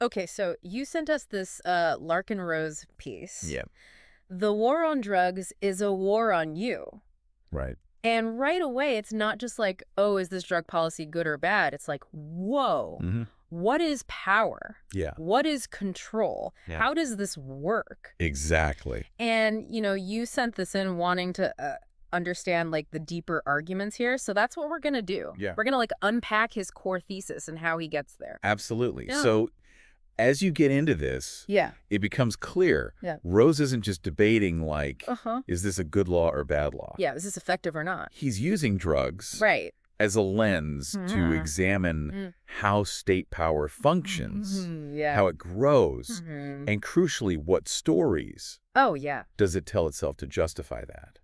Okay, so you sent us this Larken Rose piece. Yeah. The war on drugs is a war on you. Right. And right away, it's not just like, oh, is this drug policy good or bad? It's like, whoa, what is power? Yeah. What is control? Yeah. How does this work? Exactly. And, you sent this in wanting to understand, like, the deeper arguments here. So that's what we're going to do. Yeah. We're going to, like, unpack his core thesis and how he gets there. Absolutely. Yeah. So as you get into this, Yeah. it becomes clear Yeah. Rose isn't just debating, like, Uh-huh. is this a good law or bad law? Yeah, is this effective or not? He's using drugs Right. as a lens to examine how state power functions, Yeah. how it grows, and crucially, what stories Oh, yeah. does it tell itself to justify that?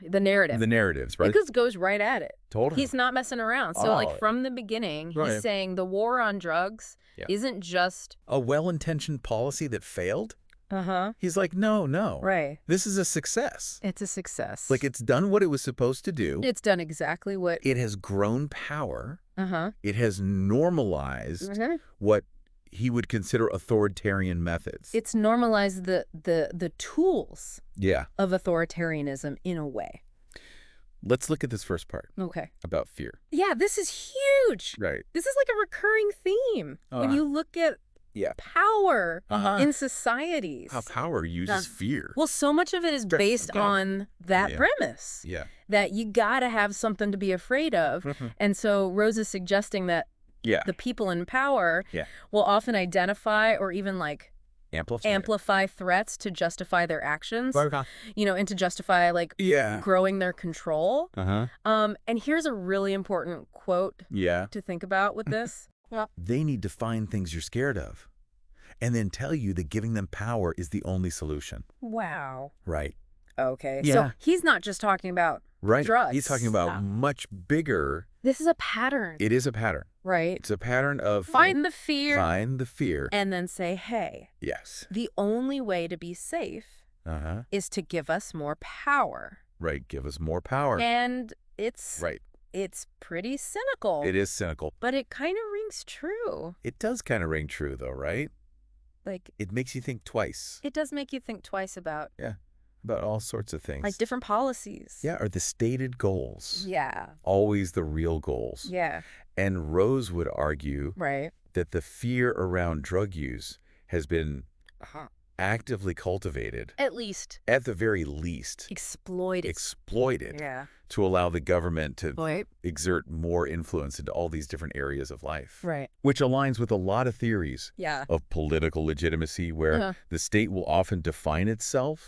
The narrative. The narratives, right? Because goes right at it. Totally. He's not messing around. So, like, from the beginning, Right. he's saying the war on drugs isn't just... a well-intentioned policy that failed? Uh-huh. He's like, no. Right. This is a success. It's a success. Like, it's done what it was supposed to do. It's done exactly what... It has grown power. Uh-huh. It has normalized what he would consider authoritarian methods. It's normalized the tools of authoritarianism in a way. Let's look at this first part. Okay. About fear. Yeah, this is huge. Right. This is like a recurring theme when you look at power in societies. How power uses fear. Well, so much of it is based on that premise. Yeah. That you gotta have something to be afraid of. And so Rose is suggesting that the people in power will often identify or even like amplify threats to justify their actions, and to justify like growing their control. And here's a really important quote to think about with this. They need to find things you're scared of and then tell you that giving them power is the only solution. Wow. Right. Okay. Yeah. So he's not just talking about drugs. He's talking about much bigger. This is a pattern. It is a pattern. Right. It's a pattern of find the fear. Find the fear. And then say, hey. Yes. The only way to be safe is to give us more power. Right. Give us more power. And it's it's pretty cynical. It is cynical. But it kind of rings true. It does kind of ring true though, right? Like it makes you think twice. It does make you think twice about about all sorts of things. Like different policies. Yeah, or the stated goals. Yeah. Always the real goals. Yeah. And Rose would argue that the fear around drug use has been actively cultivated. At least. At the very least. Exploited. Yeah. To allow the government to exert more influence into all these different areas of life. Right. Which aligns with a lot of theories of political legitimacy where the state will often define itself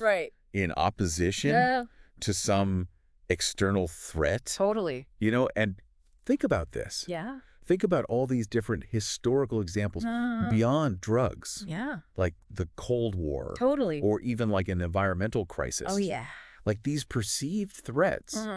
in opposition to some external threat. Totally. And think about this. Yeah. Think about all these different historical examples beyond drugs. Yeah. Like the Cold War. Totally. Or even like an environmental crisis. Oh, yeah. Like these perceived threats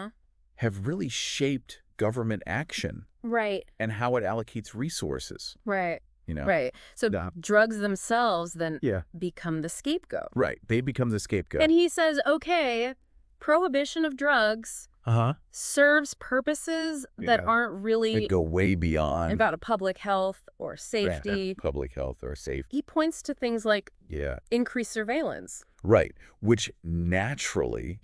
have really shaped government action. Right. And how it allocates resources. Right. Right. So drugs themselves then become the scapegoat. Right. They become the scapegoat. And he says, okay, prohibition of drugs serves purposes that aren't really... They go way beyond... about a public health or safety. Public health or safety. He points to things like increased surveillance. Right. Which naturally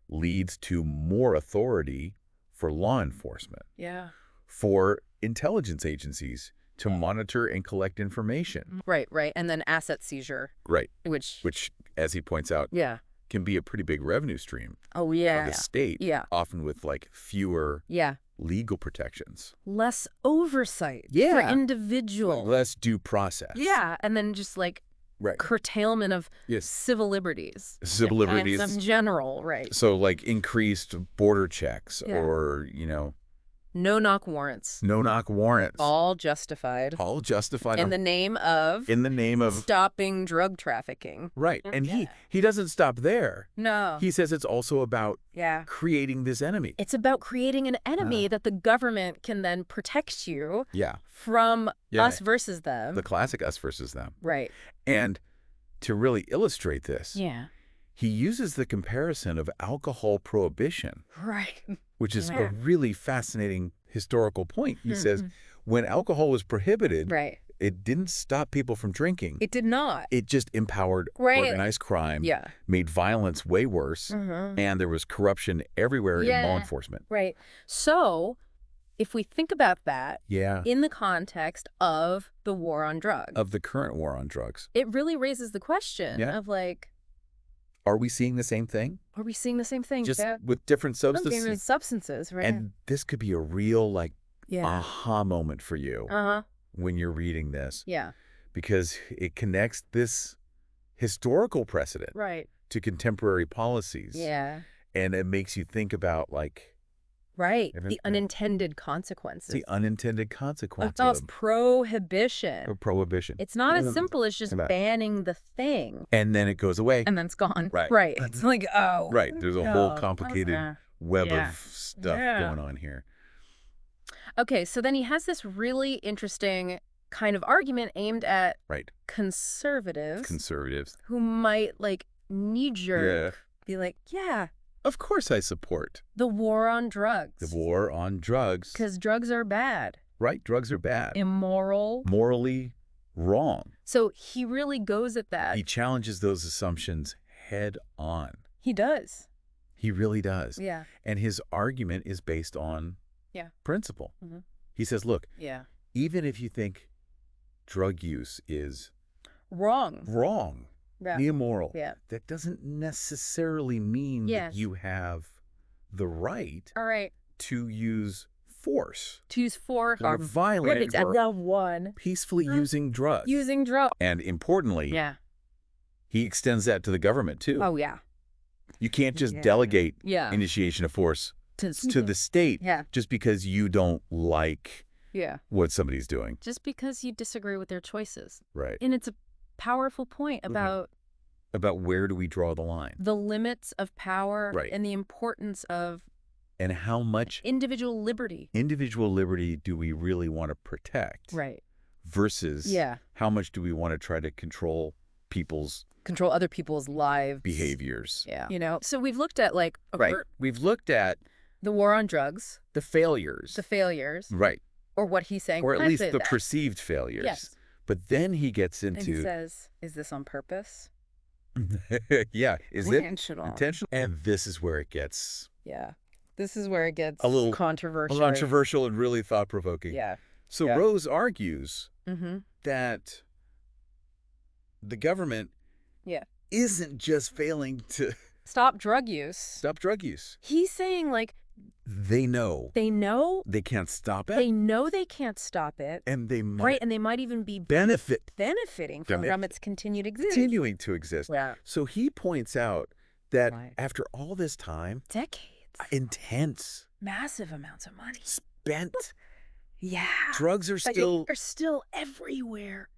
leads to more authority for law enforcement. Yeah. For intelligence agencies to monitor and collect information. Right. And then asset seizure. Right. Which, as he points out, can be a pretty big revenue stream. Oh, yeah. For the state. Yeah. Often with like fewer legal protections. Less oversight for individuals. Less due process. Yeah. And then just like curtailment of civil liberties. Civil liberties. In general, right. So like increased border checks or, no-knock warrants. No-knock warrants. All justified. All justified. In the name of... stopping drug trafficking. Right. And he doesn't stop there. No. He says it's also about creating this enemy. It's about creating an enemy that the government can then protect you from us versus them. The classic us versus them. Right. And to really illustrate this, he uses the comparison of alcohol prohibition. Right. Which is a really fascinating historical point. He says when alcohol was prohibited, It didn't stop people from drinking. It did not. It just empowered organized crime, made violence way worse, and there was corruption everywhere in law enforcement. Right. So if we think about that in the context of the war on drugs. Of the current war on drugs. It really raises the question of like... Are we seeing the same thing? Are we seeing the same thing? Just with different substances? Different substances, right? And this could be a real like aha moment for you when you're reading this. Yeah. Because it connects this historical precedent to contemporary policies. Yeah. And it makes you think about like... the unintended consequences. The unintended consequences. Of prohibition. Or prohibition. It's not as simple as just banning the thing. And then it goes away. And then it's gone. Right. It's like, oh. Right. There's a whole complicated web of stuff going on here. Okay, so then he has this really interesting kind of argument aimed at conservatives. Who might like knee-jerk be like, of course I support the war on drugs. The war on drugs. Because drugs are bad. Right, drugs are bad. Immoral. Morally wrong. So he really goes at that. He challenges those assumptions head on. He does. He really does. Yeah. And his argument is based on principle. He says, look, even if you think drug use is wrong, immoral, that doesn't necessarily mean that you have the right to use force. To use force or violent or peacefully using drugs. And importantly, he extends that to the government too. Oh, yeah. You can't just delegate initiation of force to the state just because you don't like what somebody's doing. Just because you disagree with their choices. Right. And it's a powerful point about where do we draw the line? The limits of power and the importance of and how much individual liberty do we really want to protect? Right. Versus how much do we want to try to control other people's lives, behaviors. Yeah. You know, so we've looked at like we've looked at the war on drugs, the failures. Right. Or what he's saying, or at least the perceived failures. Yes. But then he gets into... And he says, is this on purpose? Is it intentional? And this is where it gets... This is where it gets a little controversial. Controversial and really thought-provoking. So Rose argues that the government isn't just failing to... Stop drug use. He's saying, like... They know. They can't stop it. They know they can't stop it. And they might... and they might even be... benefiting from its continued existence. Continuing to exist. Yeah. So he points out that after all this time... Decades. Intense. Massive amounts of money. Spent. Yeah. Drugs are still everywhere.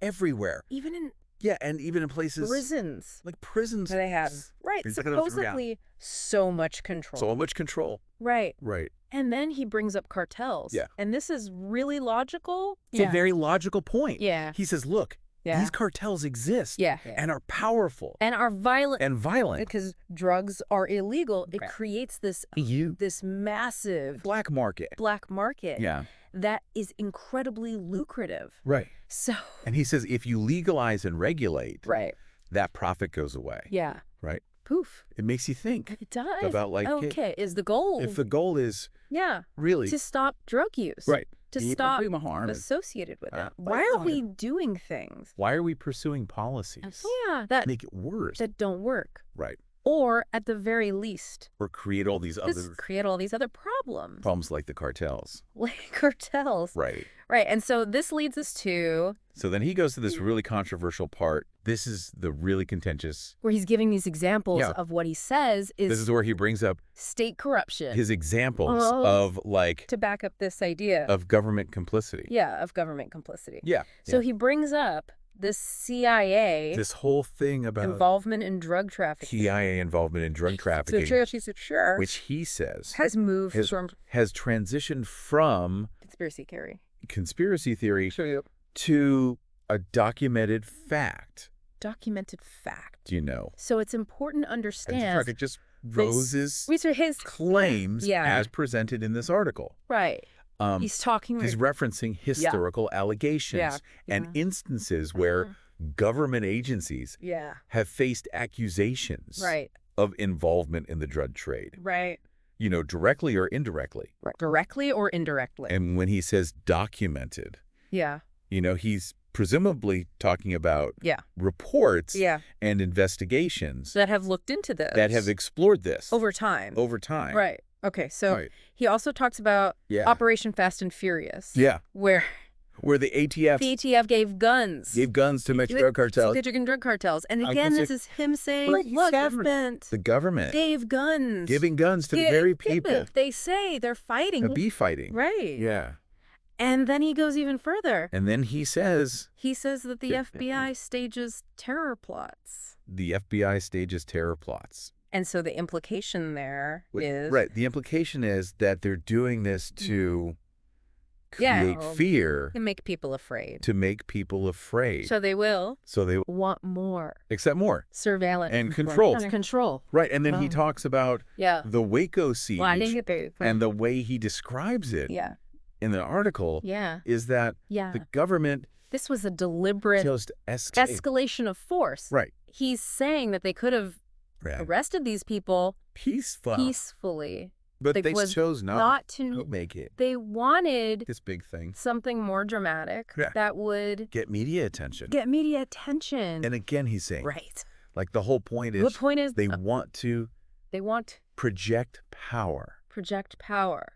Even in... Yeah, and even in places... Prisons. Like prisons. They have. Right. Supposedly so much control. Right. And then he brings up cartels. Yeah. And this is really logical. It's a very logical point. Yeah. He says, look, these cartels exist. And are powerful. And are violent. Because drugs are illegal. It creates this massive... Black market. Yeah. That is incredibly lucrative. Right. So... And he says if you legalize and regulate... That profit goes away. Yeah. Right. Poof. It makes you think. It does. About like... Okay, is the goal... If the goal is... Really... To stop drug use. Right. To stop harm associated with it. Why are we doing things? Why are we pursuing policies? That make it worse. That don't work. Right. Or at the very least. Or create all these other problems. Problems like the cartels. Right. Right. And so this leads us to... So then he goes to this really controversial part. This is the really contentious... Where he's giving these examples of what he says is... This is where he brings up... State corruption. His examples of like... To back up this idea. Of government complicity. Yeah, of government complicity. Yeah. So he brings up the CIA... This whole thing about... Involvement in drug trafficking. CIA involvement in drug trafficking. Sure. Which he says... Has moved from... Has transitioned from... Conspiracy theory to a documented fact. Do you know? So it's important to understand... Rose's claims as presented in this article. Right. He's referencing historical allegations and instances where government agencies have faced accusations of involvement in the drug trade. Right. You know, directly or indirectly. Directly or indirectly. And when he says documented, you know, he's presumably talking about reports and investigations that have looked into this. That have explored this. Over time. Right. Okay, so he also talks about Operation Fast and Furious. Yeah. Where the ATF gave guns. To Mexican drug cartels. Mexican drug cartels. And again, this is him saying, look, the government gave guns. Giving guns to the very people. They say they're fighting. To be fighting. Right. Yeah. And then he goes even further. And then he says... that the FBI stages terror plots. The FBI stages terror plots. And so the implication there is... Right. The implication is that they're doing this to create fear. To make people afraid. So they will. So they want more. Accept more. Surveillance. And control. Right. And then he talks about the Waco siege. And the way he describes it in the article is that the government... This was a deliberate escalation of force. Right. He's saying that they could have arrested these people peacefully. But they chose not to make it. They wanted this big thing, something more dramatic that would get media attention. And again, he's saying, like the whole point is, they want to project power.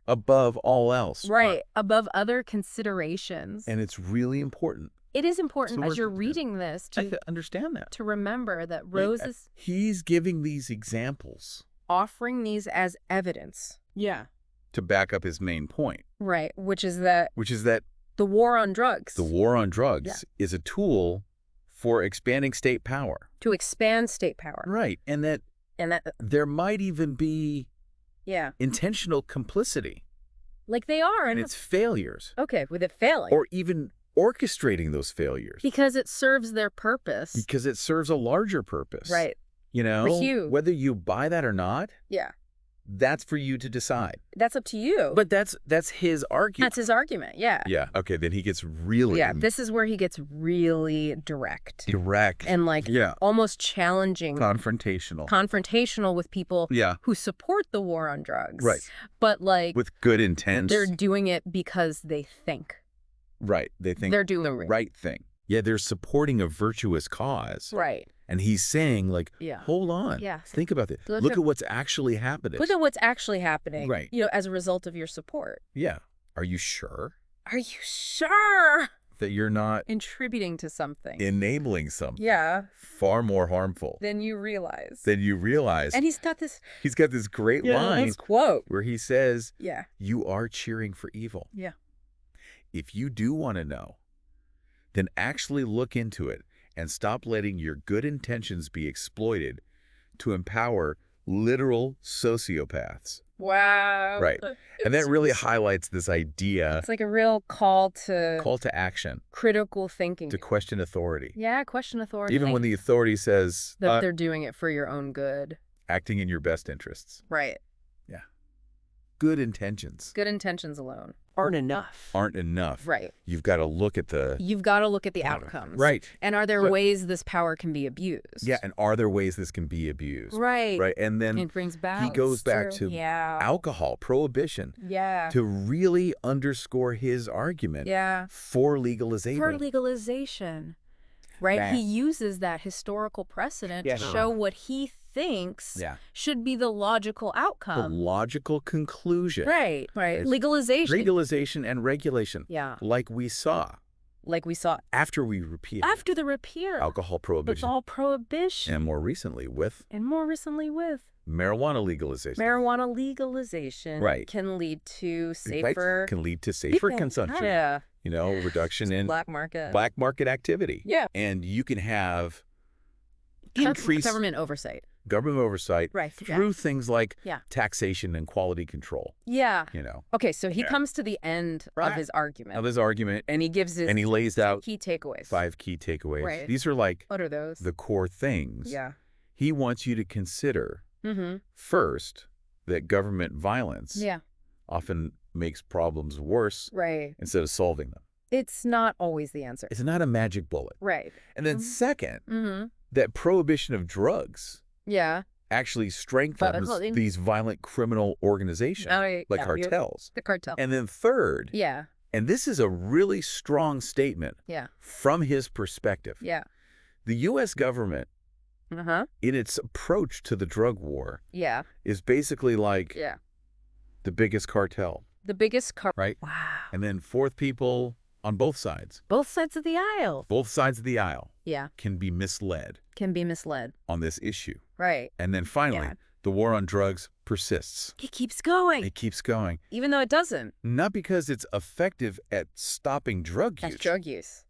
Above all else. Right. Above other considerations. And it's really important. It is important as you're reading this to understand that. To remember that Rose is... He's giving these examples. Offering these as evidence. Yeah. To back up his main point. Right. Which is that the war on drugs. The war on drugs is a tool for expanding state power. To expand state power. Right. And that there might even be intentional complicity. Like they are. And it's failures. Okay, with it failing. Or even orchestrating those failures. Because it serves their purpose. Because it serves a larger purpose. Right. You know, whether you buy that or not. Yeah. That's for you to decide. That's up to you. But that's his argument. That's his argument, yeah. Yeah. Okay, then he gets really... Yeah, this is where he gets really direct. And almost challenging. Confrontational with people who support the war on drugs. Right. But like... with good intent. They're doing it because they think. Right. They think they're doing the right thing. Yeah, they're supporting a virtuous cause. Right. And he's saying, like, hold on. Yeah. Think about it. Look at what's actually happening. Look at what's actually happening. Right. You know, as a result of your support. Yeah. Are you sure? Are you sure? That you're not... contributing to something. Enabling something. Yeah. Far more harmful. Than you realize. And he's got this... He's got this great line. This quote. Where he says, you are cheering for evil. Yeah. If you do want to know, then actually look into it and stop letting your good intentions be exploited to empower literal sociopaths. Wow. Right. And that really highlights this idea. It's like a real call to action. Critical thinking. To question authority. Yeah, question authority. Even when the authority says... that they're doing it for your own good. Acting in your best interests. Right. Yeah. Good intentions. Good intentions alone. Aren't enough. Right. You've got to look at the outcomes. Right. And are there ways this power can be abused? Yeah, and are there ways this can be abused? Right. Right. And then it brings back he goes back to alcohol, prohibition. Yeah. To really underscore his argument for legalization. Right. He uses that historical precedent to show what he thinks should be the logical outcome. The logical conclusion. Right. Legalization. Legalization and regulation. Yeah. Like we saw. After we repealed. After the repeal. Alcohol prohibition. It's all prohibition. And more recently with. Marijuana legalization. Marijuana legalization can lead to safer... Can lead to safer consumption. Yeah. You know, reduction in... Black market activity. Yeah. And you can have increased... Government oversight. Right. Through things like taxation and quality control. Yeah. You know. Okay, so he comes to the end of his argument. And he gives his... And he lays out... key takeaways. 5 key takeaways. Right. These are like... What are those? The core things. Yeah. He wants you to consider... First, that government violence often makes problems worse instead of solving them. It's not always the answer. It's not a magic bullet. Right. And then second, that prohibition of drugs actually strengthens these violent criminal organizations like cartels. The cartel. And then third, and this is a really strong statement from his perspective. The U.S. government, in its approach to the drug war, is basically like the biggest cartel. The biggest cartel. Right? Wow. And then fourth people on both sides. Both sides of the aisle. Both sides of the aisle can be misled. Can be misled. On this issue. Right. And then finally, the war on drugs persists. It keeps going. It keeps going. Even though it doesn't. Not because it's effective at stopping drug use. That's drug use.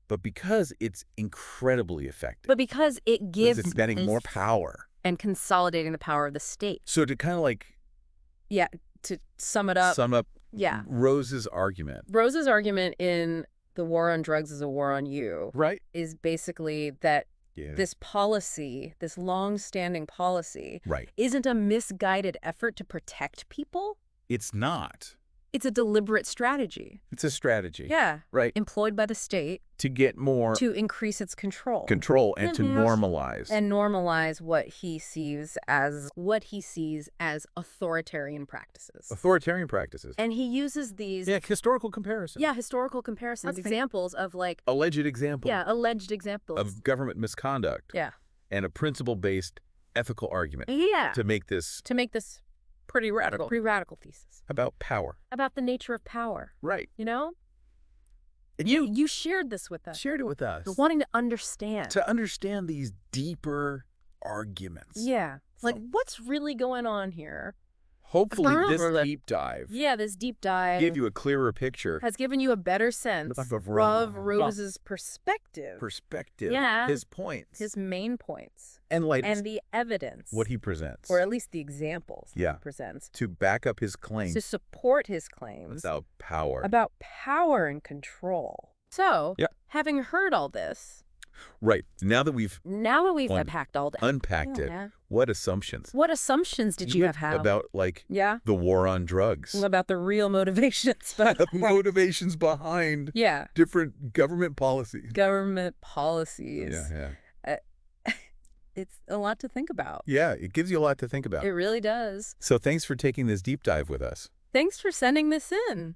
But because it's incredibly effective. But because it gives... It's getting more power. And consolidating the power of the state. So to kind of like... Yeah, to sum it up. Sum up Rose's argument. Rose's argument in The War on Drugs is a War on You. Right. Is basically that this policy, this long-standing policy, isn't a misguided effort to protect people. It's not. It's a deliberate strategy. It's a strategy. Yeah. Right. Employed by the state. To get more... To increase its control. Control and to normalize. And normalize what he sees as authoritarian practices. Authoritarian practices. And he uses these... Yeah, historical comparisons. Yeah, historical comparisons. Examples of like... Alleged examples. Yeah, alleged examples. Of government misconduct. Yeah. And a principle-based ethical argument. Yeah. To make this... Pretty radical. Pretty radical thesis. About power. About the nature of power. Right. You know? And you shared this with us. Shared it with us. Wanting to understand. To understand these deeper arguments. Yeah. Like, what's really going on here? Hopefully this deep dive. Yeah, this deep dive. Gave you a clearer picture. Has given you a better sense of Rose's perspective. Yeah. His points. His main points. And the evidence. What he presents. Or at least the examples he presents. To back up his claims. To support his claims. About power. About power and control. So, having heard all this... Right. Now that we've unpacked all that. Unpacked it. What assumptions? What assumptions did you have? About the war on drugs. About the real motivations. The motivations behind different government policies. Government policies. Yeah. It's a lot to think about. Yeah, it gives you a lot to think about. It really does. So thanks for taking this deep dive with us. Thanks for sending this in.